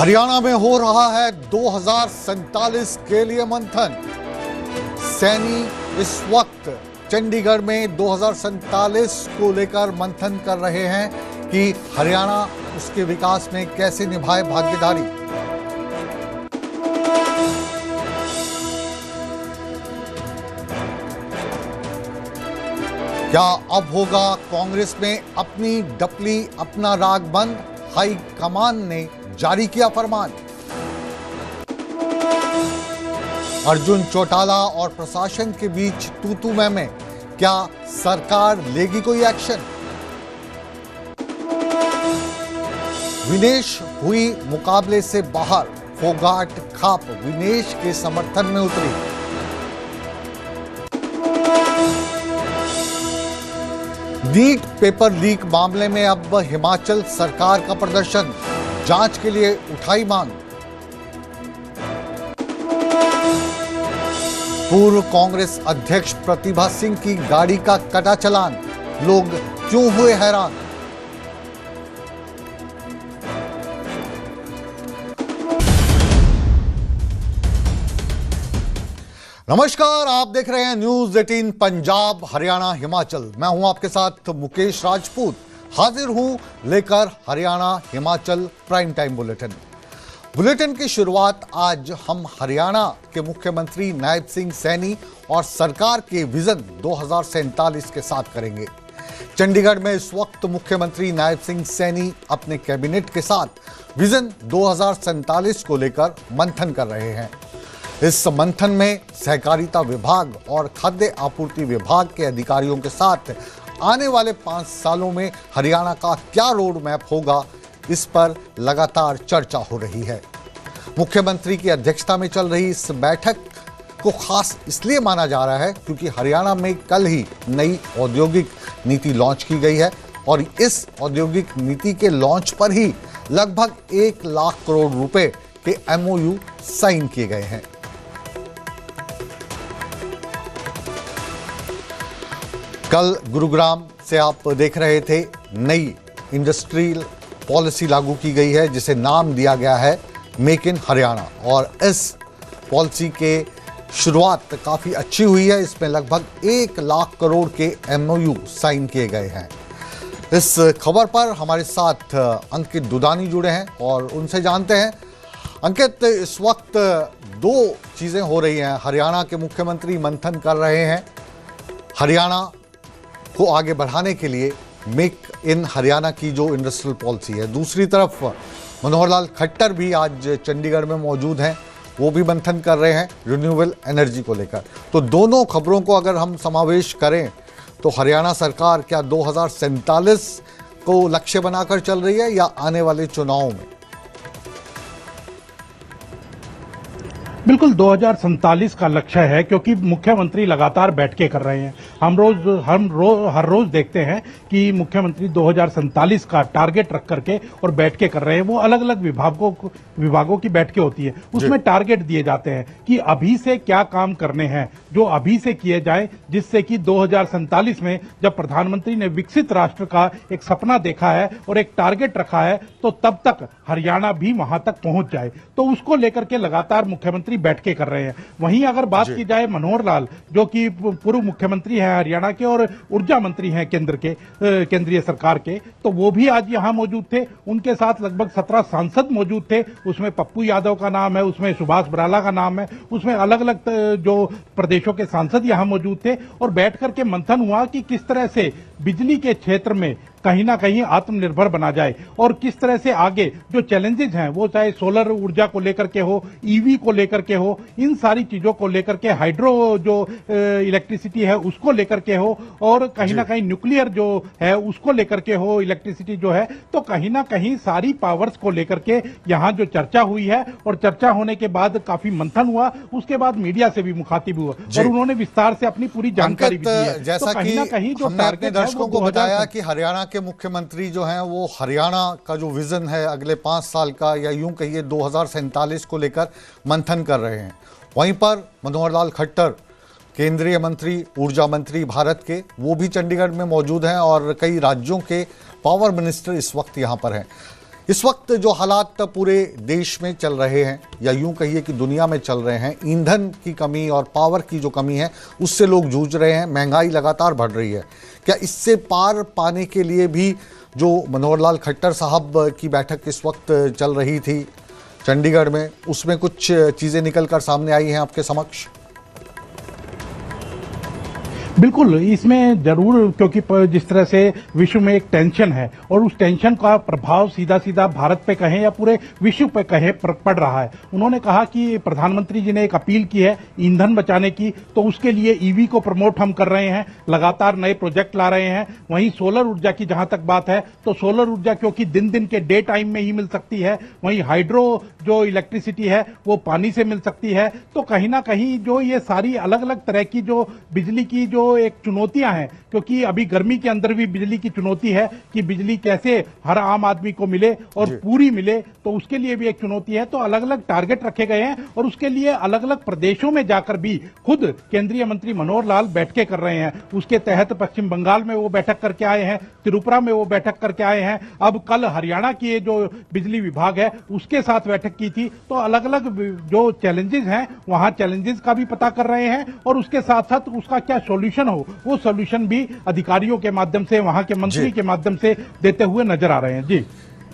हरियाणा में हो रहा है 2047 के लिए मंथन। सैनी इस वक्त चंडीगढ़ में 2047 को लेकर मंथन कर रहे हैं कि हरियाणा उसके विकास में कैसे निभाए भागीदारी। क्या अब होगा कांग्रेस में अपनी डपली अपना राग बंद? हाई कमान ने जारी किया फरमान। अर्जुन चौटाला और प्रशासन के बीच तू मैं क्या सरकार लेगी कोई एक्शन? विनेश हुई मुकाबले से बाहर, फोगाट खाप विनेश के समर्थन में उतरी। नीट पेपर लीक मामले में अब हिमाचल सरकार का प्रदर्शन, जांच के लिए उठाई मांग। पूर्व कांग्रेस अध्यक्ष प्रतिभा सिंह की गाड़ी का कटा चालान, लोग क्यों हुए हैरान? नमस्कार, आप देख रहे हैं न्यूज 18 पंजाब हरियाणा हिमाचल। मैं हूं आपके साथ मुकेश राजपूत, हाजिर हूं लेकर Haryana Himachal prime time bulletin की शुरुआत आज हम हरियाणा के मुख्यमंत्री नायब सिंह सैनी और सरकार के विजन 2047 के साथ करेंगे। चंडीगढ़ में इस वक्त मुख्यमंत्री नायब सिंह सैनी अपने कैबिनेट के साथ विजन 2047 को लेकर मंथन कर रहे हैं। इस मंथन में सहकारिता विभाग और खाद्य आपूर्ति विभाग के अधिकारियों के साथ आने वाले 5 सालों में हरियाणा का क्या रोड मैप होगा, इस पर लगातार चर्चा हो रही है। मुख्यमंत्री की अध्यक्षता में चल रही इस बैठक को खास इसलिए माना जा रहा है क्योंकि हरियाणा में कल ही नई औद्योगिक नीति लॉन्च की गई है और इस औद्योगिक नीति के लॉन्च पर ही लगभग 1 लाख करोड़ रुपए के MOU साइन किए गए हैं। कल गुरुग्राम से आप देख रहे थे, नई इंडस्ट्रियल पॉलिसी लागू की गई है जिसे नाम दिया गया है मेक इन हरियाणा, और इस पॉलिसी के शुरुआत काफ़ी अच्छी हुई है। इसमें लगभग 1 लाख करोड़ के MOU साइन किए गए हैं। इस खबर पर हमारे साथ अंकित दुदानी जुड़े हैं और उनसे जानते हैं। अंकित, इस वक्त 2 चीज़ें हो रही हैं। हरियाणा के मुख्यमंत्री मंथन कर रहे हैं हरियाणा को आगे बढ़ाने के लिए मेक इन हरियाणा की जो इंडस्ट्रियल पॉलिसी है। दूसरी तरफ मनोहर लाल खट्टर भी आज चंडीगढ़ में मौजूद हैं, वो भी मंथन कर रहे हैं रिन्यूएबल एनर्जी को लेकर। तो दोनों खबरों को अगर हम समावेश करें तो हरियाणा सरकार क्या 2047 को लक्ष्य बनाकर चल रही है या आने वाले चुनावों में? बिल्कुल 2047 का लक्ष्य है, क्योंकि मुख्यमंत्री लगातार बैठकें कर रहे हैं। हर रोज देखते हैं कि मुख्यमंत्री 2047 का टारगेट रख करके और बैठकें कर रहे हैं। वो अलग अलग विभागों की बैठकें होती है, उसमें टारगेट दिए जाते हैं कि अभी से क्या काम करने हैं, जो अभी से किए जाए, जिससे कि 2047 में जब प्रधानमंत्री ने विकसित राष्ट्र का एक सपना देखा है और एक टारगेट रखा है, तो तब तक हरियाणा भी वहां तक पहुंच जाए। तो उसको लेकर के लगातार मुख्यमंत्री बैठकें कर रहे हैं। वहीं अगर बात की जाए मनोहर लाल, जो कि पूर्व मुख्यमंत्री हैं हरियाणा के और ऊर्जा मंत्री हैं केंद्रीय सरकार के, तो वो भी आज यहां मौजूद थे। उनके साथ लगभग 17 सांसद मौजूद थे। उसमें पप्पू यादव का नाम है, उसमें सुभाष बराला का नाम है, उसमें अलग अलग जो प्रदेशों के सांसद यहां मौजूद थे और बैठ करके मंथन हुआ कि किस तरह से बिजली के क्षेत्र में कहीं ना कहीं आत्मनिर्भर बना जाए और किस तरह से आगे जो चैलेंजेस हैं, वो चाहे सोलर ऊर्जा को लेकर के हो, EV को लेकर के हो, इन सारी चीजों को लेकर के, हाइड्रो जो इलेक्ट्रिसिटी है उसको लेकर के हो, और कहीं ना कहीं न्यूक्लियर जो है उसको लेकर के हो, इलेक्ट्रिसिटी जो है, तो कहीं ना कहीं सारी पावर्स को लेकर के यहाँ जो चर्चा हुई है और चर्चा होने के बाद काफी मंथन हुआ। उसके बाद मीडिया से भी मुखातिब हुआ और उन्होंने विस्तार से अपनी पूरी जानकारी भी दी है। जैसा तो कहीं ना कहीं जो टारगेट दर्शकों को बताया कि हरियाणा के मुख्यमंत्री जो हैं वो हरियाणा का जो विजन है अगले 5 साल का, या यूं कहिए 2047 को लेकर मंथन कर रहे हैं। वहीं पर मनोहर लाल खट्टर, केंद्रीय मंत्री, ऊर्जा मंत्री भारत के, वो भी चंडीगढ़ में मौजूद हैं और कई राज्यों के पावर मिनिस्टर इस वक्त यहां पर हैं। इस वक्त जो हालात पूरे देश में चल रहे हैं या यूं कहिए कि दुनिया में चल रहे हैं, ईंधन की कमी और पावर की जो कमी है उससे लोग जूझ रहे हैं, महंगाई लगातार बढ़ रही है। क्या इससे पार पाने के लिए भी जो मनोहर लाल खट्टर साहब की बैठक इस वक्त चल रही थी चंडीगढ़ में, उसमें कुछ चीज़ें निकल कर सामने आई हैं आपके समक्ष? बिल्कुल, इसमें जरूर, क्योंकि जिस तरह से विश्व में एक टेंशन है और उस टेंशन का प्रभाव सीधा सीधा भारत पे कहें या पूरे विश्व पे कहें पड़ रहा है। उन्होंने कहा कि प्रधानमंत्री जी ने एक अपील की है ईंधन बचाने की, तो उसके लिए ईवी को प्रमोट हम कर रहे हैं, लगातार नए प्रोजेक्ट ला रहे हैं। वहीं सोलर ऊर्जा की जहां तक बात है तो सोलर ऊर्जा क्योंकि दिन दिन के डे टाइम में ही मिल सकती है, वहीं हाइड्रो जो इलेक्ट्रिसिटी है वो पानी से मिल सकती है। तो कहीं ना कहीं जो ये सारी अलग अलग तरह की जो बिजली की जो एक चुनौतियां हैं, क्योंकि अभी गर्मी के अंदर भी बिजली की चुनौती है कि बिजली कैसे हर आम आदमी को मिले और पूरी मिले, तो उसके लिए भी एक चुनौती है। तो अलग अलग टारगेट रखे गए हैं और उसके लिए अलग अलग प्रदेशों में जाकर भी खुद केंद्रीय मंत्री मनोहर लाल बैठकें कर रहे हैं। उसके तहत पश्चिम बंगाल में वो बैठक करके आए हैं, त्रिपुरा में वो बैठक करके आए हैं, अब कल हरियाणा की जो बिजली विभाग है उसके साथ बैठक की थी। तो अलग अलग जो चैलेंजेस हैं वहां चैलेंजेस का भी पता कर रहे हैं और उसके साथ साथ उसका क्या सॉल्यूशन हो वो सॉल्यूशन भी अधिकारियों के माध्यम से, वहां के मंत्री के माध्यम से देते हुए नजर आ रहे हैं। जी,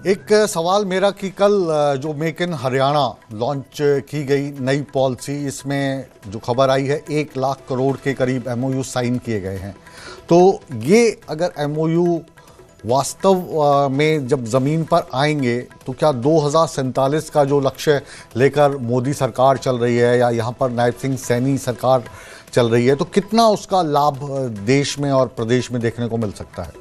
एक सवाल मेरा कि कल जो मेक इन हरियाणा लॉन्च की गई नई पॉलिसी, इसमें जो खबर आई है 1 लाख करोड़ के करीब एमओयू साइन किए गए हैं। तो ये अगर एमओयू वास्तव में जब ज़मीन पर आएंगे तो क्या 2047 का जो लक्ष्य लेकर मोदी सरकार चल रही है या यहाँ पर नायब सिंह सैनी सरकार चल रही है, तो कितना उसका लाभ देश में और प्रदेश में देखने को मिल सकता है?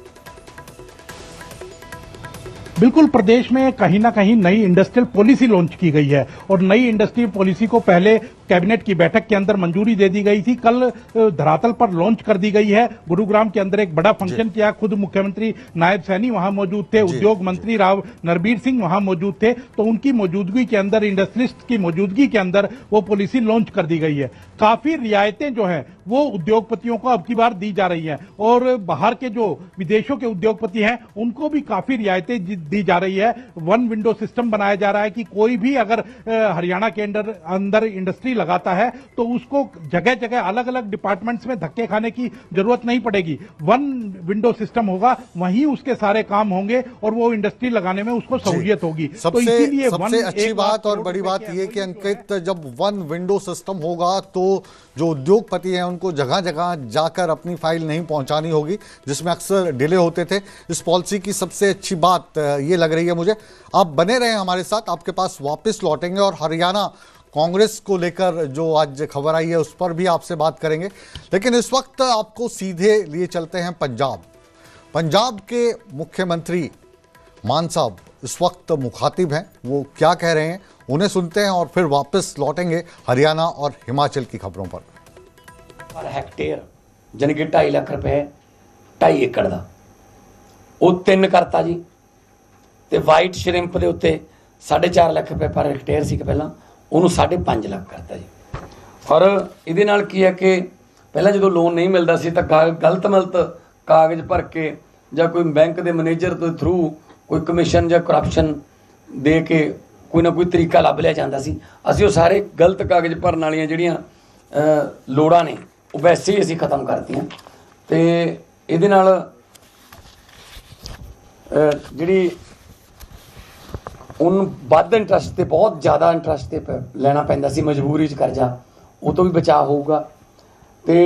बिल्कुल, प्रदेश में कहीं ना कहीं नई इंडस्ट्रियल पॉलिसी लॉन्च की गई है और नई इंडस्ट्रियल पॉलिसी को पहले कैबिनेट की बैठक के अंदर मंजूरी दे दी गई थी, कल धरातल पर लॉन्च कर दी गई है। गुरुग्राम के अंदर एक बड़ा फंक्शन किया, खुद मुख्यमंत्री नायब सैनी वहां मौजूद थे, उद्योग मंत्री राव नरबीर सिंह वहां मौजूद थे। तो उनकी मौजूदगी के अंदर, इंडस्ट्रियलिस्ट की मौजूदगी के अंदर वो पॉलिसी लॉन्च कर दी गई है। काफी रियायतें जो है वो उद्योगपतियों को अब की बार दी जा रही हैं और बाहर के जो विदेशों के उद्योगपति हैं उनको भी काफी रियायतें दी जा रही है। वन विंडो सिस्टम बनाया जा रहा है कि कोई भी अगर हरियाणा के अंदर इंडस्ट्री लगाता है तो उसको जगह जगह अलग अलग डिपार्टमेंट्स में धक्के खाने की जरूरत नहीं पड़ेगी। वन विंडो सिस्टम होगा, वहीं उसके सारे काम होंगे और वो इंडस्ट्री लगाने में उसको सहूलियत होगी। तो इसीलिए सबसे अच्छी बात और बड़ी बात यह कि अंकित, जब वन विंडो सिस्टम होगा तो जो उद्योगपति हैं उनको जगह जगह जाकर अपनी फाइल नहीं पहुंचानी होगी, जिसमें अक्सर डिले होते थे। इस पॉलिसी की सबसे अच्छी बात ये लग रही है मुझे। आप बने रहे हमारे साथ, आपके पास वापस लौटेंगे और हरियाणा कांग्रेस को लेकर जो आज खबर आई है उस पर भी आपसे बात करेंगे। लेकिन इस वक्त आपको सीधे लिए चलते हैं पंजाब के मुख्यमंत्री मान साहब इस वक्त मुखातिब हैं, वो क्या कह रहे हैं उन्हें सुनते हैं और फिर वापस लौटेंगे हरियाणा और हिमाचल की खबरों पर। पर हेक्टेयर जानी कि 2.5 लाख रुपए 2.5 एकड़ का वो 3 करता जी। तो वाइट श्रिंप के उत्ते 4.5 लाख रुपए पर हेक्टेयर सी पहला, उन्होंने 5.5 लाख करता जी। और ये नाल की है कि पहला जो लोन नहीं मिलता सी तो गलत मलत कागज भर के या कोई बैंक के मैनेजर के थ्रू कोई कमीशन या करप्शन दे के कोई ना कोई तरीका लभ लिया जाता सी। असीं वो सारे गलत कागज भरन वालियां जिहड़ियां लोड़ां ने वो वैसे ही असीं खत्म करतीआं। ते इहदे नाल जिहड़ी उन वध इंट्रस्ट ते बहुत ज़्यादा इंट्रस्ट ते लैना पैंदा सी, मजबूरी च करजा, वो तो भी बचाव होऊगा। ते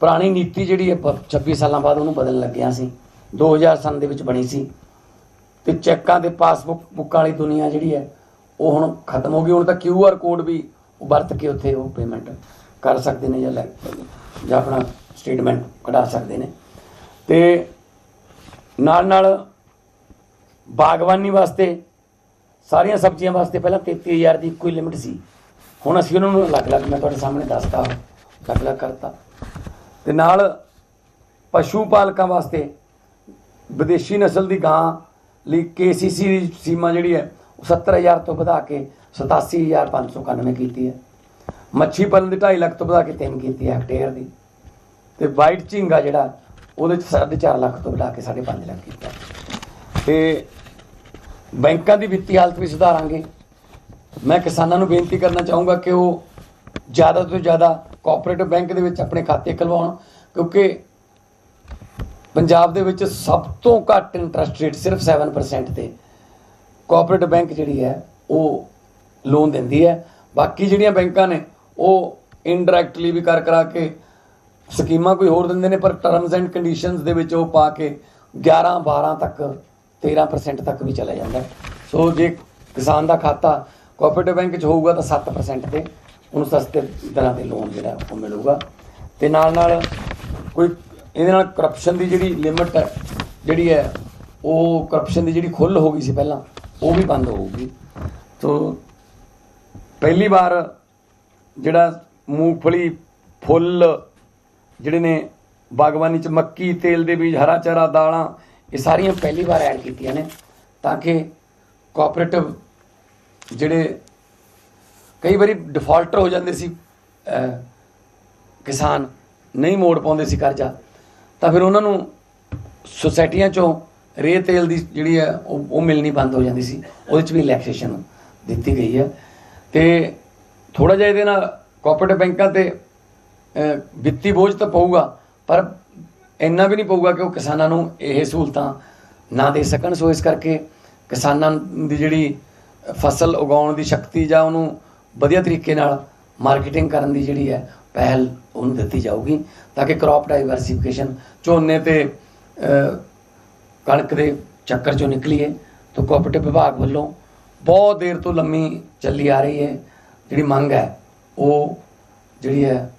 पुरानी नीति जिहड़ी है 26 साल बाद उन्होंने बदलण लग्गिआं सी, 2000 सन दे विच बनी सी। तो चैकां ते पासबुक वाली दुनिया जिहड़ी है वो हुण खत्म हो गई। हुण तां QR कोड भी वरत के उत्थे वो पेमेंट कर सकते हैं या अपना स्टेटमेंट कढा सकते हैं। तो नाल बागवानी वास्ते सारियां सब्जियां वास्ते पहला 33,000 की कोई लिमिट सी, हुण असीं उन्हां नूं अलग-अलग मैं तुहाडे सामने दसदा अलग-अलग करता। ते नाल पशु पालकां वास्ते विदेशी नस्ल की गां ਲਈ KCC ਦੀ सीमा जिहड़ी है 70,000 तो वधा के 87,591 की है। मच्छी पालन की 2.5 लाख तो वधा के 3 की है हेक्टेयर की। तो वाइट झींगा जिहड़ा ਉਹਦੇ 4.5 ਲੱਖ ਤੋਂ ਵਧਾ ਕੇ 5.5 ਲੱਖ ਕੀਤਾ। ਤੇ ਬੈਂਕਾਂ ਦੀ ਵਿੱਤੀ ਹਾਲਤ ਵੀ ਸੁਧਾਰਾਂਗੇ। ਮੈਂ ਕਿਸਾਨਾਂ ਨੂੰ ਬੇਨਤੀ ਕਰਨਾ ਚਾਹੂੰਗਾ ਕਿ ਉਹ ਜ਼ਿਆਦਾ ਤੋਂ ਜ਼ਿਆਦਾ ਕੋਆਪਰੇਟਿਵ ਬੈਂਕ ਦੇ ਵਿੱਚ ਆਪਣੇ ਖਾਤੇ ਖੁਲਵਾਉਣ, ਕਿਉਂਕਿ ਪੰਜਾਬ ਦੇ ਵਿੱਚ ਸਭ ਤੋਂ ਘੱਟ ਇੰਟਰਸਟ ਰੇਟ ਸਿਰਫ 7% ਤੇ ਕੋਆਪਰੇਟਿਵ ਬੈਂਕ ਜਿਹੜੀ ਹੈ ਉਹ ਲੋਨ ਦਿੰਦੀ ਹੈ। ਬਾਕੀ ਜਿਹੜੀਆਂ ਬੈਂਕਾਂ ਨੇ ਉਹ ਇਨਡਾਇਰੈਕਟਲੀ ਵੀ ਕਰਾ ਕੇ ਸਕੀਮਾਂ ਕੋਈ ਹੋਰ ਦਿੰਦੇ ਨੇ, ਪਰ ਟਰਮਸ ਐਂਡ ਕੰਡੀਸ਼ਨਸ ਦੇ ਵਿੱਚ ਉਹ ਪਾ ਕੇ 11 12 ਤੱਕ 13% ਤੱਕ ਵੀ ਚਲਾ ਜਾਂਦਾ। ਸੋ ਜੇ ਕਿਸਾਨ ਦਾ ਖਾਤਾ ਕੋਆਪਰੇਟਿਵ ਬੈਂਕ 'ਚ ਹੋਊਗਾ ਤਾਂ 7% ਤੇ ਉਹਨੂੰ ਸਸਤੇ ਦਰਾਂ ਤੇ ਲੋਨ ਜਿਹੜਾ ਉਹ ਮਿਲੂਗਾ। ਤੇ ਨਾਲ ਕੋਈ ਇਹਦੇ ਨਾਲ ਕਰਪਸ਼ਨ ਦੀ ਜਿਹੜੀ ਲਿਮਟ ਹੈ ਜਿਹੜੀ ਹੈ ਉਹ ਕਰਪਸ਼ਨ ਦੀ ਜਿਹੜੀ ਖੁੱਲ੍ਹ ਹੋ ਗਈ ਸੀ ਪਹਿਲਾਂ ਉਹ ਵੀ ਬੰਦ ਹੋਊਗੀ। ਸੋ ਪਹਿਲੀ ਵਾਰ ਜਿਹੜਾ ਮੂੰਗਫਲੀ ਫੁੱਲ ਜਿਹੜੇ ਨੇ ਬਾਗਬਾਨੀ 'ਚ ਮੱਕੀ, ਤੇਲ ਦੇ ਬੀਜ, ਹਰਾ ਚਾਰਾ, ਦਾਲਾਂ, ਇਹ ਸਾਰੀਆਂ ਪਹਿਲੀ ਵਾਰ ਐਡ ਕੀਤੀਆਂ ਨੇ ਤਾਂ ਕਿ ਕੋਆਪਰੇਟਿਵ ਜਿਹੜੇ ਕਈ ਵਾਰੀ ਡਿਫਾਲਟਰ ਹੋ ਜਾਂਦੇ ਸੀ, ਕਿਸਾਨ ਨਹੀਂ ਮੋੜ ਪਾਉਂਦੇ ਸੀ ਕਰਜ਼ਾ, ਤਾਂ ਫਿਰ ਉਹਨਾਂ ਨੂੰ ਸੁਸਾਇਟੀਆਂ 'ਚੋਂ ਰੇਹ ਤੇਲ ਦੀ ਜਿਹੜੀ ਹੈ ਉਹ ਮਿਲਣੀ ਬੰਦ ਹੋ ਜਾਂਦੀ ਸੀ। ਉਹਦੇ 'ਚ ਵੀ ਰਿਲੈਕਸੇਸ਼ਨ ਦਿੱਤੀ ਗਈ ਹੈ। ਤੇ ਥੋੜ੍ਹਾ ਜਿਹਾ ਇਹਦੇ ਨਾਲ ਕੋਆਪਰੇਟਿਵ ਬੈਂਕਾਂ 'ਤੇ ਵਿੱਤੀ ਬੋਝ ਤਾਂ ਪਊਗਾ, ਪਰ ਇੰਨਾ ਵੀ ਨਹੀਂ ਪਊਗਾ ਕਿ ਉਹ ਕਿਸਾਨਾਂ ਨੂੰ ਇਹ ਸਹੂਲਤਾਂ ਨਾ ਦੇ ਸਕਣ। ਸੋ ਇਸ ਕਰਕੇ ਕਿਸਾਨਾਂ ਦੀ ਜਿਹੜੀ ਫਸਲ ਉਗਾਉਣ ਦੀ ਸ਼ਕਤੀ ਜਾਂ ਉਹਨੂੰ ਵਧੀਆ ਤਰੀਕੇ ਨਾਲ ਮਾਰਕੀਟਿੰਗ ਕਰਨ ਦੀ ਜਿਹੜੀ ਹੈ ਪਹਿਲ ਉਹਨੂੰ ਦਿੱਤੀ ਜਾਊਗੀ ਤਾਂ ਕਿ ਕ੍ਰੌਪ ਡਾਈਵਰਸੀਫਿਕੇਸ਼ਨ, ਝੋਨੇ ਤੇ ਕਣਕ ਦੇ ਚੱਕਰ 'ਚੋਂ ਨਿਕਲੀਏ। ਤਾਂ ਕੋਆਪਰੇਟਿਵ ਵਿਭਾਗ ਵੱਲੋਂ ਬਹੁਤ ਦੇਰ ਤੋਂ ਲੰਮੀ ਚੱਲੀ ਆ ਰਹੀ ਹੈ ਜਿਹੜੀ ਮੰਗ ਹੈ ਉਹ ਜਿਹੜੀ ਹੈ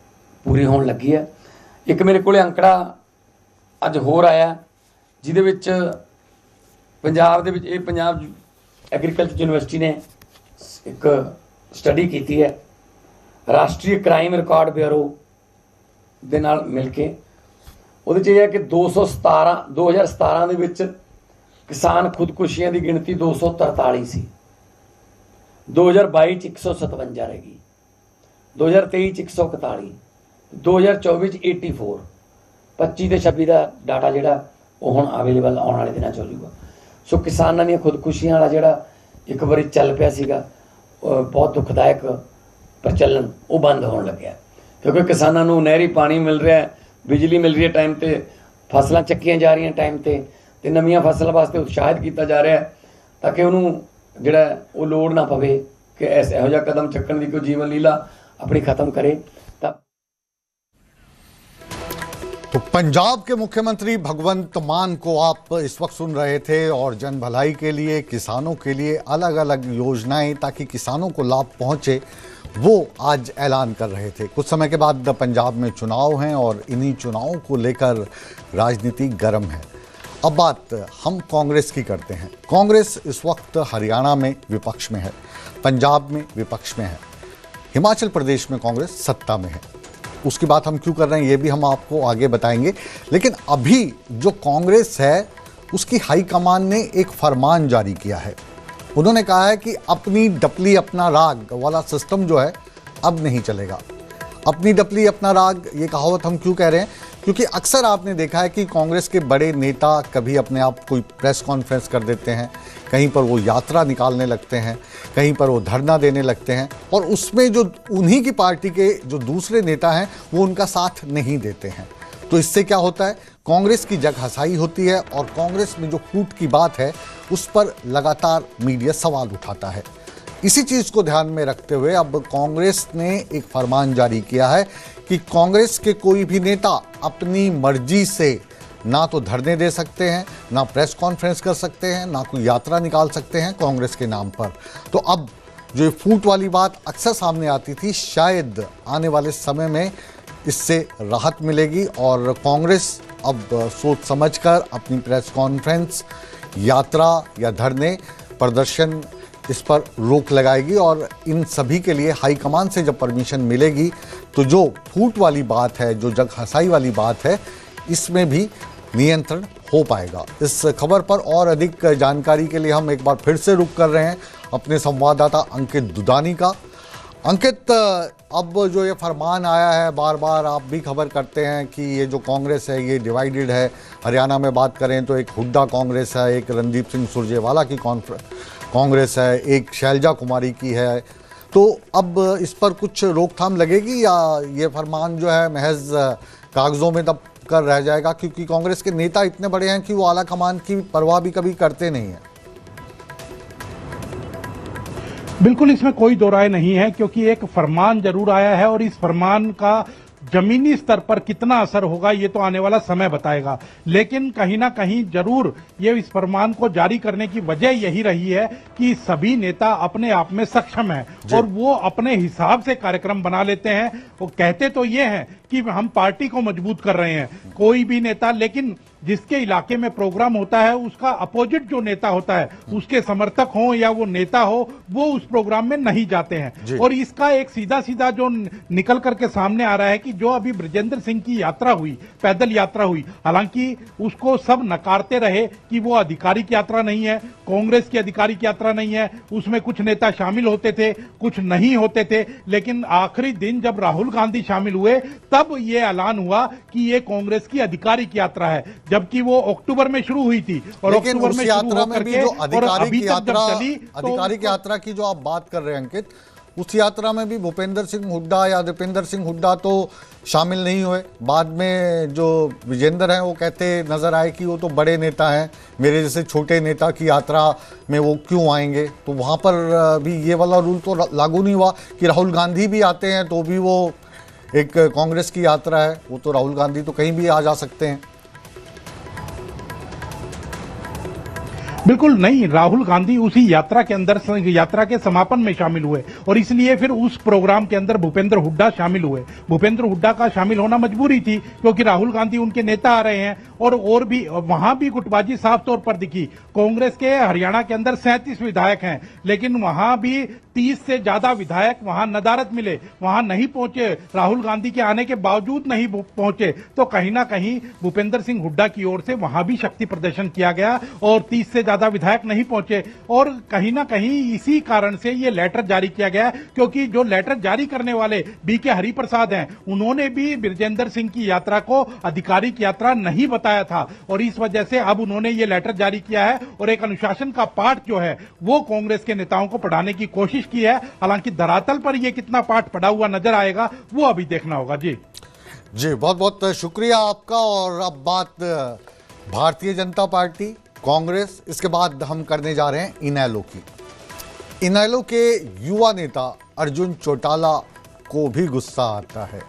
ਪੂਰੀ ਹੋਣ ਲੱਗੀ ਹੈ। ਇੱਕ ਮੇਰੇ ਕੋਲ ਅੰਕੜਾ ਅੱਜ ਹੋਰ ਆਇਆ ਜਿਹਦੇ ਵਿੱਚ ਪੰਜਾਬ ਦੇ ਵਿੱਚ ਇਹ ਪੰਜਾਬ ਐਗਰੀਕਲਚਰ ਯੂਨੀਵਰਸਿਟੀ ਨੇ ਇੱਕ ਸਟੱਡੀ ਕੀਤੀ ਹੈ ਰਾਸ਼ਟਰੀ ਕ੍ਰਾਈਮ ਰਿਕਾਰਡ ਬਿਊਰੋ ਦੇ ਨਾਲ ਮਿਲ ਕੇ। ਉਹਦੇ 'ਚ ਇਹ ਹੈ ਕਿ 2017 ਦੇ ਵਿੱਚ ਕਿਸਾਨ ਖੁਦਕੁਸ਼ੀਆਂ ਦੀ ਗਿਣਤੀ 243 ਸੀ, 2022 'ਚ 157 ਰਹਿ ਗਈ, 2023 'ਚ 141, 2024 'ਚ 84, 25 ਤੇ 26 ਦਾ ਡਾਟਾ ਜਿਹੜਾ ਉਹ ਹੁਣ ਅਵੇਲੇਬਲ ਆਉਣ ਵਾਲੇ ਦਿਨਾਂ 'ਚ ਹੋ ਜਾਊਗਾ। ਸੋ ਕਿਸਾਨਾਂ ਦੀਆਂ ਖੁਦਕੁਸ਼ੀਆਂ ਵਾਲਾ ਜਿਹੜਾ ਇੱਕ ਵਾਰੀ ਚੱਲ ਪਿਆ ਸੀਗਾ ਬਹੁਤ ਦੁਖਦਾਇਕ ਪ੍ਰਚਲਨ, ਉਹ ਬੰਦ ਹੋਣ ਲੱਗਿਆ ਕਿਉਂਕਿ ਕਿਸਾਨਾਂ ਨੂੰ ਨਹਿਰੀ ਪਾਣੀ ਮਿਲ ਰਿਹਾ, ਬਿਜਲੀ ਮਿਲ ਰਹੀ ਹੈ ਟਾਈਮ 'ਤੇ, ਫਸਲਾਂ ਚੱਕੀਆਂ ਜਾ ਰਹੀਆਂ ਟਾਈਮ 'ਤੇ, ਅਤੇ ਨਵੀਆਂ ਫਸਲਾਂ ਵਾਸਤੇ ਉਤਸ਼ਾਹਿਤ ਕੀਤਾ ਜਾ ਰਿਹਾ ਤਾਂ ਕਿ ਉਹਨੂੰ ਜਿਹੜਾ ਉਹ ਲੋੜ ਨਾ ਪਵੇ कि ਇਹੋ ਜਿਹਾ ਕਦਮ ਚੱਕਣ ਦੀ ਕੋਈ ਜੀਵਨ लीला अपनी खत्म करे। तो पंजाब के मुख्यमंत्री भगवंत मान को आप इस वक्त सुन रहे थे और जन भलाई के लिए, किसानों के लिए अलग अलग योजनाएं ताकि किसानों को लाभ पहुंचे वो आज ऐलान कर रहे थे। कुछ समय के बाद पंजाब में चुनाव हैं और इन्हीं चुनावों को लेकर राजनीति गर्म है। अब बात हम कांग्रेस की करते हैं। कांग्रेस इस वक्त हरियाणा में विपक्ष में है, पंजाब में विपक्ष में है, हिमाचल प्रदेश में कांग्रेस सत्ता में है। उसकी बात हम क्यों कर रहे हैं ये भी हम आपको आगे बताएंगे। लेकिन अभी जो कांग्रेस है उसकी हाईकमान ने एक फरमान जारी किया है। उन्होंने कहा है कि अपनी डपली अपना राग वाला सिस्टम जो है अब नहीं चलेगा। अपनी डपली अपना राग ये कहावत हम क्यों कह रहे हैं, क्योंकि अक्सर आपने देखा है कि कांग्रेस के बड़े नेता कभी अपने आप कोई प्रेस कॉन्फ्रेंस कर देते हैं, कहीं पर वो यात्रा निकालने लगते हैं, कहीं पर वो धरना देने लगते हैं और उसमें जो उन्हीं की पार्टी के जो दूसरे नेता हैं वो उनका साथ नहीं देते हैं। तो इससे क्या होता है, कांग्रेस की जगहसाई होती है और कांग्रेस में जो फूट की बात है उस पर लगातार मीडिया सवाल उठाता है। इसी चीज़ को ध्यान में रखते हुए अब कांग्रेस ने एक फरमान जारी किया है कि कांग्रेस के कोई भी नेता अपनी मर्जी से ना तो धरने दे सकते हैं, ना प्रेस कॉन्फ्रेंस कर सकते हैं, ना कोई यात्रा निकाल सकते हैं कांग्रेस के नाम पर। तो अब जो ये फूट वाली बात अक्सर सामने आती थी, शायद आने वाले समय में इससे राहत मिलेगी और कांग्रेस अब सोच समझकर अपनी प्रेस कॉन्फ्रेंस, यात्रा या धरने, प्रदर्शन इस पर रोक लगाएगी और इन सभी के लिए हाईकमान से जब परमिशन मिलेगी तो जो फूट वाली बात है, जो जगहसाई वाली बात है, इसमें भी नियंत्रण हो पाएगा। इस खबर पर और अधिक जानकारी के लिए हम एक बार फिर से रुख कर रहे हैं अपने संवाददाता अंकित दुदानी का। अंकित, अब जो ये फरमान आया है, बार बार आप भी खबर करते हैं कि ये जो कांग्रेस है ये डिवाइडेड है। हरियाणा में बात करें तो एक हुड्डा कांग्रेस है, एक रणदीप सिंह सुरजेवाला की कांग्रेस है, एक शैलजा कुमारी की है। तो अब इस पर कुछ रोकथाम लगेगी या ये फरमान जो है महज कागजों में दब कर रह जाएगा, क्योंकि कांग्रेस के नेता इतने बड़े हैं कि वो आला कमान की परवाह भी कभी करते नहीं हैं। बिल्कुल इसमें कोई दो राय नहीं है, क्योंकि एक फरमान जरूर आया है और इस फरमान का जमीनी स्तर पर कितना असर होगा ये तो आने वाला समय बताएगा। लेकिन कहीं ना कहीं जरूर ये इस फरमान को जारी करने की वजह यही रही है कि सभी नेता अपने आप में सक्षम हैं और वो अपने हिसाब से कार्यक्रम बना लेते हैं। वो कहते तो ये हैं कि हम पार्टी को मजबूत कर रहे हैं, कोई भी नेता, लेकिन जिसके इलाके में प्रोग्राम होता है उसका अपोजिट जो नेता होता है, उसके समर्थक हो या वो नेता हो, वो उस प्रोग्राम में नहीं जाते हैं। और इसका एक सीधा सीधा जो निकल करके सामने आ रहा है कि जो अभी ब्रजेंद्र सिंह की यात्रा हुई, पैदल यात्रा हुई, हालांकि उसको सब नकारते रहे कि वो आधिकारिक यात्रा नहीं है, कांग्रेस की आधिकारिक यात्रा नहीं है, उसमें कुछ नेता शामिल होते थे, कुछ नहीं होते थे, लेकिन आखिरी दिन जब राहुल गांधी शामिल हुए तब ये ऐलान हुआ कि ये कांग्रेस की आधिकारिक यात्रा है, जबकि वो अक्टूबर में शुरू हुई थी। और अक्टूबर में यात्रा में भी जो आधिकारिक यात्रा की जो आप बात कर रहे हैं अंकित, उस यात्रा में भी भूपेंद्र सिंह हुड्डा या दीपेंद्र सिंह हुड्डा तो शामिल नहीं हुए। बाद में जो विजेंद्र हैं वो कहते नजर आए कि वो तो बड़े नेता हैं, मेरे जैसे छोटे नेता की यात्रा में वो क्यों आएंगे। तो वहां पर भी ये वाला रूल तो लागू नहीं हुआ कि राहुल गांधी भी आते हैं तो भी वो एक कांग्रेस की यात्रा है, वो तो राहुल गांधी तो कहीं भी आ जा सकते हैं। बिल्कुल नहीं, राहुल गांधी उसी यात्रा के अंदर, यात्रा के समापन में शामिल हुए और इसलिए फिर उस प्रोग्राम के अंदर भूपेंद्र हुड्डा शामिल हुए। भूपेंद्र हुड्डा का शामिल होना मजबूरी थी क्योंकि राहुल गांधी उनके नेता आ रहे हैं और भी वहां भी गुटबाजी साफ तौर पर दिखी। कांग्रेस के हरियाणा के अंदर 37 विधायक हैं, लेकिन वहां भी 30 से ज्यादा विधायक वहां नदारद मिले, वहां नहीं पहुंचे, राहुल गांधी के आने के बावजूद नहीं पहुंचे। तो कहीं ना कहीं भूपेंद्र सिंह हुड्डा की ओर से वहां भी शक्ति प्रदर्शन किया गया और 30 से ज्यादा विधायक नहीं पहुंचे। और कहीं ना कहीं इसी कारण से ये लेटर जारी किया गया, क्योंकि जो लेटर जारी करने वाले बीके हरिप्रसाद हैं, उन्होंने भी ब्रजेंद्र सिंह की यात्रा को आधिकारिक यात्रा नहीं बताया था और इस वजह से अब उन्होंने ये लेटर जारी किया है और एक अनुशासन का पाठ जो है वो कांग्रेस के नेताओं को पढ़ाने की कोशिश की है। हालांकि धरातल पर ये कितना पाठ पढ़ा हुआ नजर आएगा वो अभी देखना होगा। जी बहुत बहुत शुक्रिया आपका। और अब बात भारतीय जनता पार्टी, कांग्रेस, इसके बाद हम करने जा रहे हैं इनेलो की। इनेलो के युवा नेता अर्जुन चौटाला को भी गुस्सा आता है।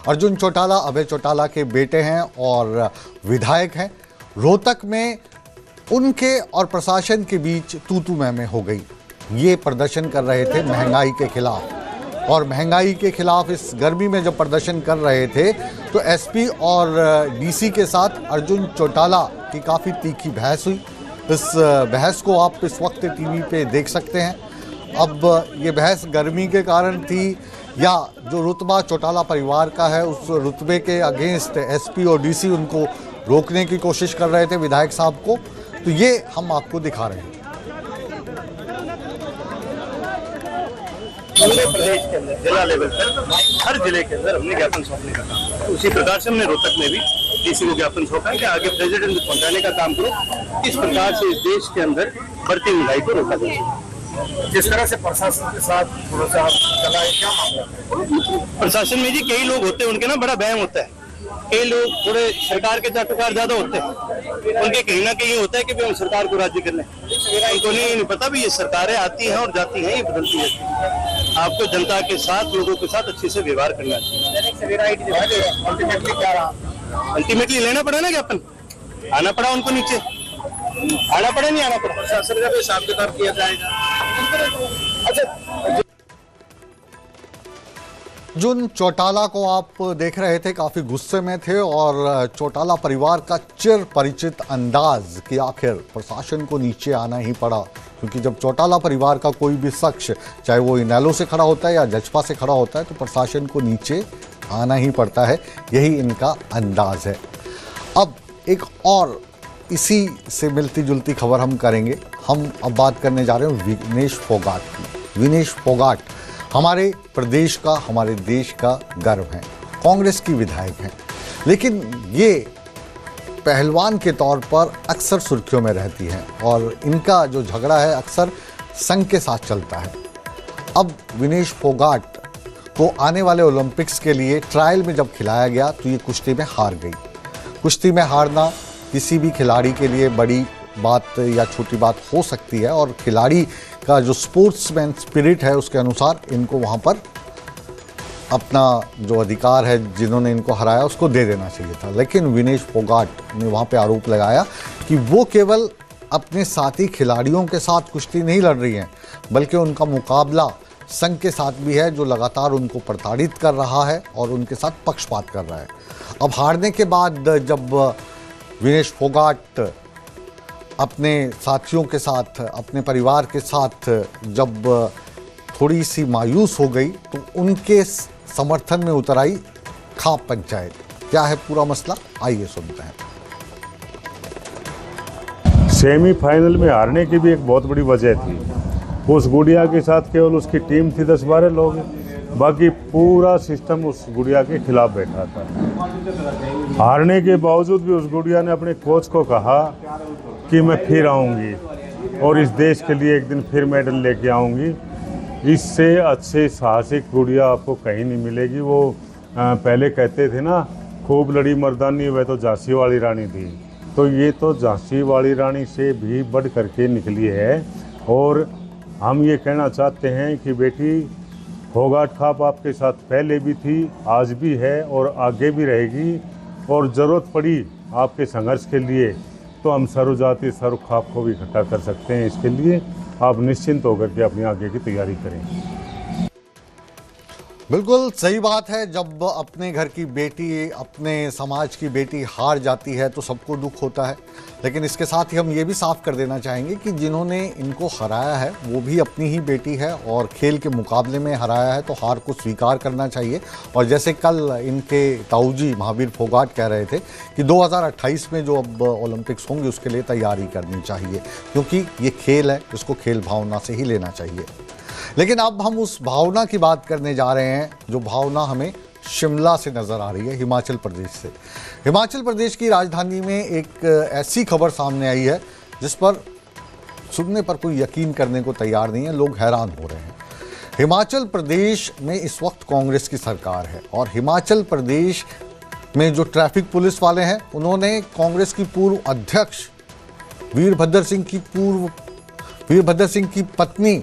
अर्जुन चौटाला अभय चौटाला के बेटे हैं और विधायक हैं। रोहतक में उनके और प्रशासन के बीच तू-तू मैं हो गई। ये प्रदर्शन कर रहे थे महंगाई के खिलाफ, और महंगाई के खिलाफ इस गर्मी में जब प्रदर्शन कर रहे थे तो एसपी और डीसी के साथ अर्जुन चौटाला की काफ़ी तीखी बहस हुई। इस बहस को आप इस वक्त टीवी पे देख सकते हैं। अब ये बहस गर्मी के कारण थी या जो रुतबा चौटाला परिवार का है उस रुतबे के अगेंस्ट एसपी और डीसी उनको रोकने की कोशिश कर रहे थे विधायक साहब को, तो ये हम आपको दिखा रहे हैं। पूरे प्रदेश के अंदर जिला लेवल पर हर जिले के अंदर हमने ज्ञापन सौंपने का काम किया। उसी प्रकार से हमने रोहतक में भी डीसी को ज्ञापन सौंपा कि आगे प्रेसिडेंट को पहुंचाने का काम करो, इस प्रकार से इस देश के अंदर बढ़ती महंगाई को रोका जा सके। जिस तरह से प्रशासन के साथ थोड़ा सा चला है, क्या मामला? प्रशासन में जी कई लोग होते हैं, उनके ना बड़ा बहम होता है। कई लोग थोड़े सरकार के चाटुकार ज्यादा होते हैं, उनके कहीं ना कहीं होता है कि हम सरकार को राजी कर लें। उनको नहीं पता भी ये सरकारें आती हैं और जाती हैं, ये बदलती है। आपको जनता के साथ, लोगों के साथ अच्छे से व्यवहार करना चाहिए। अल्टीमेटली लेना पड़ा ना ज्ञापन, आना पड़ा उनको, नीचे आना पड़ा, नहीं आना पड़ा, प्रशासन का भी हिसाब किताब किया जाएगा। अच्छा, अर्जुन चौटाला को आप देख रहे थे, काफ़ी गुस्से में थे और चौटाला परिवार का चिर परिचित अंदाज कि आखिर प्रशासन को नीचे आना ही पड़ा, क्योंकि जब चौटाला परिवार का कोई भी शख्स, चाहे वो इनेलो से खड़ा होता है या जजपा से खड़ा होता है, तो प्रशासन को नीचे आना ही पड़ता है। यही इनका अंदाज है। अब एक और इसी से मिलती जुलती खबर हम करेंगे। हम अब बात करने जा रहे हैं विनेश फोगाट की। विनेश फोगाट हमारे प्रदेश का, हमारे देश का गर्व हैं, कांग्रेस की विधायक हैं, लेकिन ये पहलवान के तौर पर अक्सर सुर्खियों में रहती हैं और इनका जो झगड़ा है अक्सर संघ के साथ चलता है। अब विनेश फोगाट को आने वाले ओलंपिक्स के लिए ट्रायल में जब खिलाया गया तो ये कुश्ती में हार गई। कुश्ती में हारना किसी भी खिलाड़ी के लिए बड़ी बात या छोटी बात हो सकती है और खिलाड़ी का जो स्पोर्ट्समैन स्पिरिट है उसके अनुसार इनको वहाँ पर अपना जो अधिकार है, जिन्होंने इनको हराया उसको दे देना चाहिए था। लेकिन विनेश फोगाट ने वहाँ पे आरोप लगाया कि वो केवल अपने साथी खिलाड़ियों के साथ कुश्ती नहीं लड़ रही हैं, बल्कि उनका मुकाबला संघ के साथ भी है, जो लगातार उनको प्रताड़ित कर रहा है और उनके साथ पक्षपात कर रहा है। अब हारने के बाद जब विनेश फोगाट अपने साथियों के साथ, अपने परिवार के साथ जब थोड़ी सी मायूस हो गई तो उनके समर्थन में उतर आई खाप पंचायत। क्या है पूरा मसला, आइए सुनते हैं। सेमीफाइनल में हारने की भी एक बहुत बड़ी वजह थी। उस गुड़िया के साथ केवल उसकी टीम थी 10-12 लोग, बाकी पूरा सिस्टम उस गुड़िया के खिलाफ बैठा था। हारने के बावजूद भी उस गुड़िया ने अपने कोच को कहा कि मैं फिर आऊँगी और इस देश के लिए एक दिन फिर मेडल लेके आऊँगी। इससे अच्छे साहसिक गुड़िया आपको कहीं नहीं मिलेगी। वो पहले कहते थे ना, खूब लड़ी मर्दानी, वह तो झांसी वाली रानी थी। तो ये तो झांसी वाली रानी से भी बढ़ करके निकली है। और हम ये कहना चाहते हैं कि बेटी, फोगाट खाप आपके साथ पहले भी थी, आज भी है और आगे भी रहेगी। और ज़रूरत पड़ी आपके संघर्ष के लिए तो हम सर्वजातीय सर्व खाप को भी इकट्ठा कर सकते हैं। इसके लिए आप निश्चिंत होकर के अपनी आगे की तैयारी करें। बिल्कुल सही बात है। जब अपने घर की बेटी, अपने समाज की बेटी हार जाती है तो सबको दुख होता है। लेकिन इसके साथ ही हम ये भी साफ कर देना चाहेंगे कि जिन्होंने इनको हराया है वो भी अपनी ही बेटी है और खेल के मुकाबले में हराया है तो हार को स्वीकार करना चाहिए। और जैसे कल इनके ताऊजी महावीर फोगाट कह रहे थे कि 2028 में जो अब ओलंपिक्स होंगे उसके लिए तैयारी करनी चाहिए, क्योंकि ये खेल है, इसको खेल भावना से ही लेना चाहिए। लेकिन अब हम उस भावना की बात करने जा रहे हैं जो भावना हमें शिमला से नज़र आ रही है, हिमाचल प्रदेश से। हिमाचल प्रदेश की राजधानी में एक ऐसी खबर सामने आई है जिस पर सुनने पर कोई यकीन करने को तैयार नहीं है, लोग हैरान हो रहे हैं। हिमाचल प्रदेश में इस वक्त कांग्रेस की सरकार है और हिमाचल प्रदेश में जो ट्रैफिक पुलिस वाले हैं उन्होंने कांग्रेस की पूर्व अध्यक्ष वीरभद्र सिंह की पत्नी,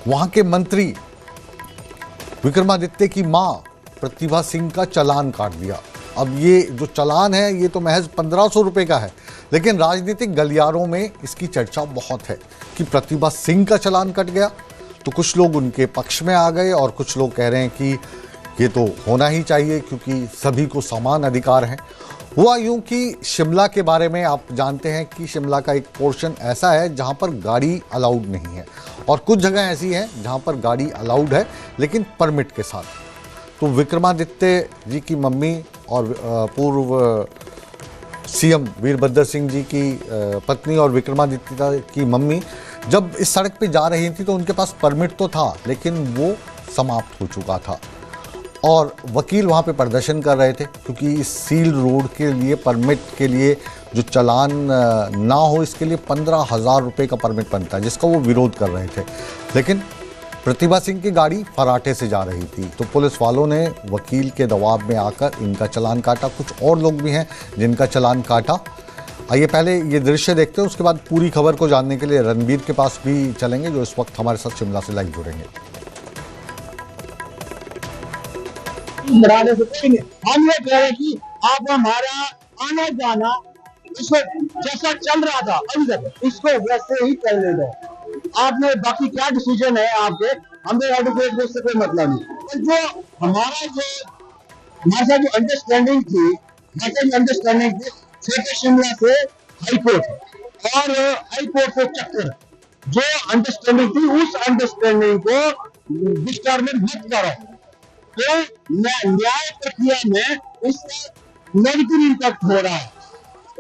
वहां के मंत्री विक्रमादित्य की मां प्रतिभा सिंह का चालान काट दिया। अब ये जो चालान है ये तो महज 1500 रुपये का है, लेकिन राजनीतिक गलियारों में इसकी चर्चा बहुत है कि प्रतिभा सिंह का चालान कट गया। तो कुछ लोग उनके पक्ष में आ गए और कुछ लोग कह रहे हैं कि ये तो होना ही चाहिए क्योंकि सभी को समान अधिकार हैं। हुआ यूं कि शिमला के बारे में आप जानते हैं कि शिमला का एक पोर्शन ऐसा है जहां पर गाड़ी अलाउड नहीं है और कुछ जगह ऐसी हैं जहां पर गाड़ी अलाउड है लेकिन परमिट के साथ। तो विक्रमादित्य जी की मम्मी और पूर्व सीएम वीरभद्र सिंह जी की पत्नी और विक्रमादित्य की मम्मी जब इस सड़क पे जा रही थी तो उनके पास परमिट तो था लेकिन वो समाप्त हो चुका था और वकील वहाँ पे प्रदर्शन कर रहे थे क्योंकि इस सील रोड के लिए परमिट के लिए जो चालान ना हो इसके लिए 15,000 रुपये का परमिट बनता है, जिसका वो विरोध कर रहे थे। लेकिन प्रतिभा सिंह की गाड़ी फराटे से जा रही थी तो पुलिस वालों ने वकील के दबाव में आकर इनका चालान काटा। कुछ और लोग भी हैं जिनका चालान काटा। आइए पहले ये दृश्य देखते हैं, उसके बाद पूरी खबर को जानने के लिए रणबीर के पास भी चलेंगे जो इस वक्त हमारे साथ शिमला से लाइव जुड़ेंगे। बढ़ाने से कोई नहीं। हम ये कह रहे हैं कि आप हमारा आना जाना इसको जैसा चल रहा था अभी तक इसको वैसे ही चलने दो। आपने बाकी क्या डिसीजन है आपके, हमें एडवोकेट को उससे कोई मतलब नहीं। तो जो हमारे साथ जो अंडरस्टैंडिंग थी छोटे शिमला से हाईकोर्ट और हाईकोर्ट से चक्कर, जो अंडरस्टैंडिंग थी उस अंडरस्टैंडिंग को डिस्टर्ब मत करो। तो न्याय प्रक्रिया में इसका नेगेटिव इम्पैक्ट हो रहा है।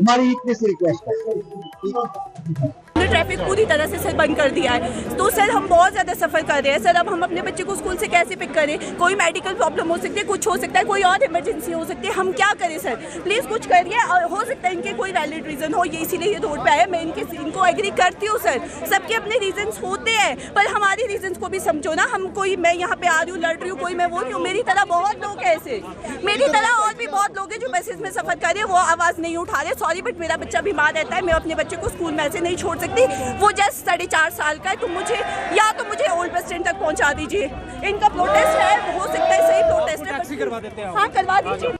हमारी इतनी सी रिक्वेस्ट है। ट्रैफिक पूरी तरह से सर बंद कर दिया है। तो सर हम बहुत ज़्यादा सफ़र कर रहे हैं सर। अब हम अपने बच्चे को स्कूल से कैसे पिक करें? कोई मेडिकल प्रॉब्लम हो सकती है, कुछ हो सकता है, कोई और इमरजेंसी हो सकती है, हम क्या करें सर? प्लीज़ कुछ करिए। और हो सकता है इनके कोई वैलिड रीज़न हो, ये इसीलिए ये रोड पे आया। मैं इनको एग्री करती हूँ सर, सबके अपने रीजंस होते हैं, पर हमारे रीजंस को भी समझो ना। हम कोई, मैं यहाँ पे आ रही हूँ, लड़ रही हूँ, कोई मैं वो नहीं हूँ। मेरी तरह बहुत लोग हैं ऐसे, मेरी तरह और भी बहुत लोग हैं जो बसेस में सफ़र कर रहे हैं, वो आवाज़ नहीं उठा रहे। सॉरी बट मेरा बच्चा बीमार रहता है, मैं अपने बच्चे को स्कूल में ऐसे नहीं छोड़ सकती। वो जस्ट 4.5 साल का है, तो मुझे ओल्ड बस स्टैंड तक पहुँचा दीजिए। इनका प्रोटेस्ट है, हो सकता है सही प्रोटेस्ट है, हाँ करवा दीजिए।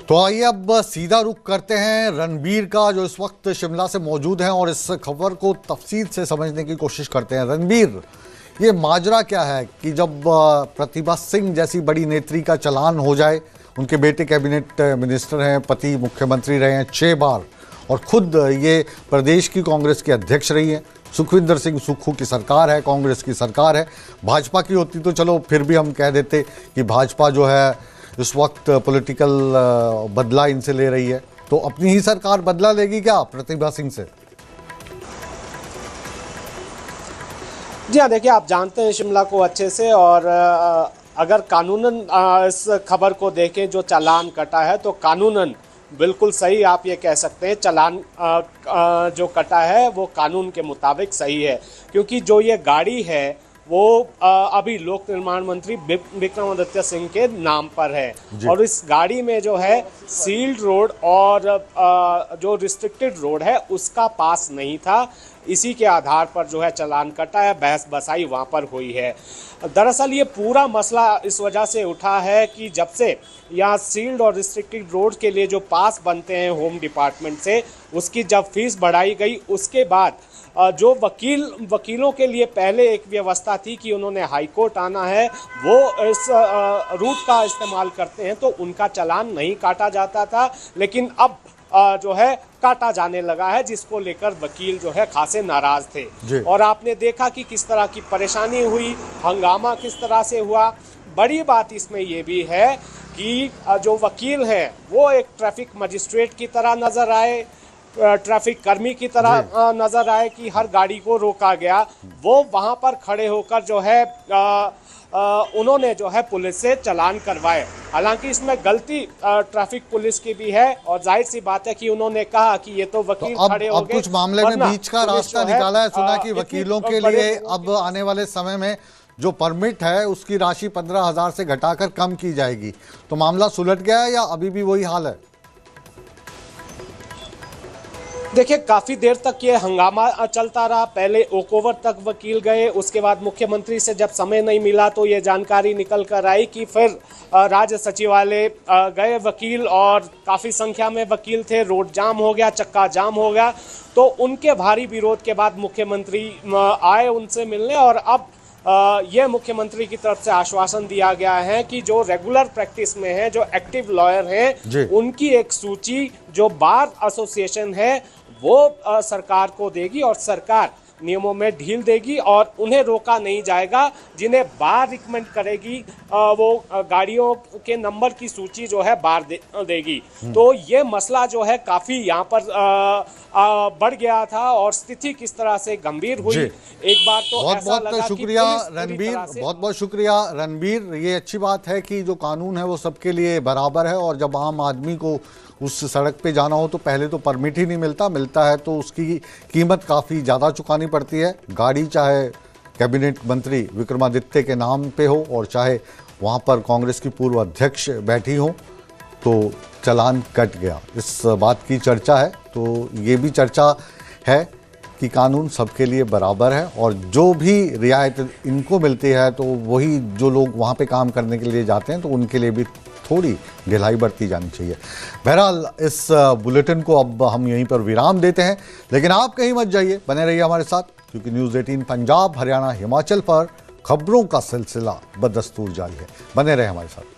तो आइए अब सीधा रुख करते हैं रणबीर का, जो इस वक्त शिमला से मौजूद हैं, और इस खबर को तफसील से समझने की कोशिश करते हैं। रणबीर, ये माजरा क्या है कि जब प्रतिभा सिंह जैसी बड़ी नेत्री का चालान हो जाए, उनके बेटे कैबिनेट मिनिस्टर हैं, पति मुख्यमंत्री रहे हैं 6 बार, और खुद ये प्रदेश की कांग्रेस की अध्यक्ष रही हैं। सुखविंदर सिंह सुक्खू की सरकार है, कांग्रेस की सरकार है। भाजपा की होती तो चलो फिर भी हम कह देते कि भाजपा जो है इस वक्त पॉलिटिकल बदला इनसे ले रही है, तो अपनी ही सरकार बदला लेगी क्या प्रतिभा सिंह से? जी हाँ, देखिए आप जानते हैं शिमला को अच्छे से, और अगर कानूनन इस खबर को देखें, जो चालान कटा है तो कानूनन बिल्कुल सही आप ये कह सकते हैं। चालान जो कटा है वो कानून के मुताबिक सही है, क्योंकि जो ये गाड़ी है वो अभी लोक निर्माण मंत्री विक्रमादित्य सिंह के नाम पर है, और इस गाड़ी में जो है सील्ड रोड और जो रिस्ट्रिक्टेड रोड है उसका पास नहीं था। इसी के आधार पर जो है चालान कटा है, बहस बसाई वहाँ पर हुई है। दरअसल ये पूरा मसला इस वजह से उठा है कि जब से यहाँ सील्ड और रिस्ट्रिक्टेड रोड के लिए जो पास बनते हैं होम डिपार्टमेंट से, उसकी जब फीस बढ़ाई गई, उसके बाद जो वकीलों के लिए पहले एक व्यवस्था थी कि उन्होंने हाई कोर्ट आना है, वो इस रूट का इस्तेमाल करते हैं, तो उनका चालान नहीं काटा जाता था, लेकिन अब जो है काटा जाने लगा है, जिसको लेकर वकील जो है खासे नाराज थे। और आपने देखा कि किस तरह की परेशानी हुई, हंगामा किस तरह से हुआ। बड़ी बात इसमें ये भी है कि जो वकील हैं वो एक ट्रैफिक मजिस्ट्रेट की तरह नजर आए, ट्रैफिक कर्मी की तरह नजर आए कि हर गाड़ी को रोका गया। वो वहां पर खड़े होकर जो है उन्होंने जो है पुलिस से चालान करवाए। हालांकि इसमें गलती ट्रैफिक पुलिस की भी है, और जाहिर सी बात है कि उन्होंने कहा कि ये तो वकील खड़े हो गए। कुछ मामले में बीच का रास्ता निकाला है, सुना कि वकीलों के लिए अब आने वाले समय में जो परमिट है उसकी राशि 15,000 से घटाकर कम की जाएगी। तो मामला सुलझ गया है या अभी भी वही हाल है? देखिए काफ़ी देर तक ये हंगामा चलता रहा। पहले ओकोवर तक वकील गए, उसके बाद मुख्यमंत्री से जब समय नहीं मिला तो ये जानकारी निकल कर आई कि फिर राज्य सचिवालय गए वकील, और काफ़ी संख्या में वकील थे। रोड जाम हो गया, चक्का जाम हो गया, तो उनके भारी विरोध के बाद मुख्यमंत्री आए उनसे मिलने, और अब ये मुख्यमंत्री की तरफ से आश्वासन दिया गया है कि जो रेगुलर प्रैक्टिस में है, जो एक्टिव लॉयर हैं, उनकी एक सूची जो बार एसोसिएशन है वो सरकार को देगी, और सरकार नियमों में ढील देगी, और उन्हें रोका नहीं जाएगा। जिन्हें बार रिकमेंड करेगी वो गाड़ियों के नंबर की सूची जो है बार देगी। तो ये मसला जो है काफ़ी यहाँ पर बढ़ गया था, और स्थिति किस तरह से गंभीर हुई, एक बार तो बहुत शुक्रिया रणबीर, बहुत शुक्रिया रणबीर। ये अच्छी बात है कि जो कानून है वो सबके लिए बराबर है, और जब आम आदमी को उस सड़क पे जाना हो तो पहले तो परमिट ही नहीं मिलता है तो उसकी कीमत काफ़ी ज़्यादा चुकानी पड़ती है। गाड़ी चाहे कैबिनेट मंत्री विक्रमादित्य के नाम पे हो और चाहे वहाँ पर कांग्रेस की पूर्व अध्यक्ष बैठी हो, तो चालान कट गया। इस बात की चर्चा है, तो ये भी चर्चा है कि कानून सबके लिए बराबर है, और जो भी रियायत इनको मिलती है तो वही जो लोग वहाँ पे काम करने के लिए जाते हैं तो उनके लिए भी थोड़ी ढिलाई बरती जानी चाहिए। बहरहाल इस बुलेटिन को अब हम यहीं पर विराम देते हैं, लेकिन आप कहीं मत जाइए, बने रहिए हमारे साथ, क्योंकि न्यूज़ 18 पंजाब हरियाणा हिमाचल पर खबरों का सिलसिला बदस्तूर जारी है। बने रहे हमारे साथ।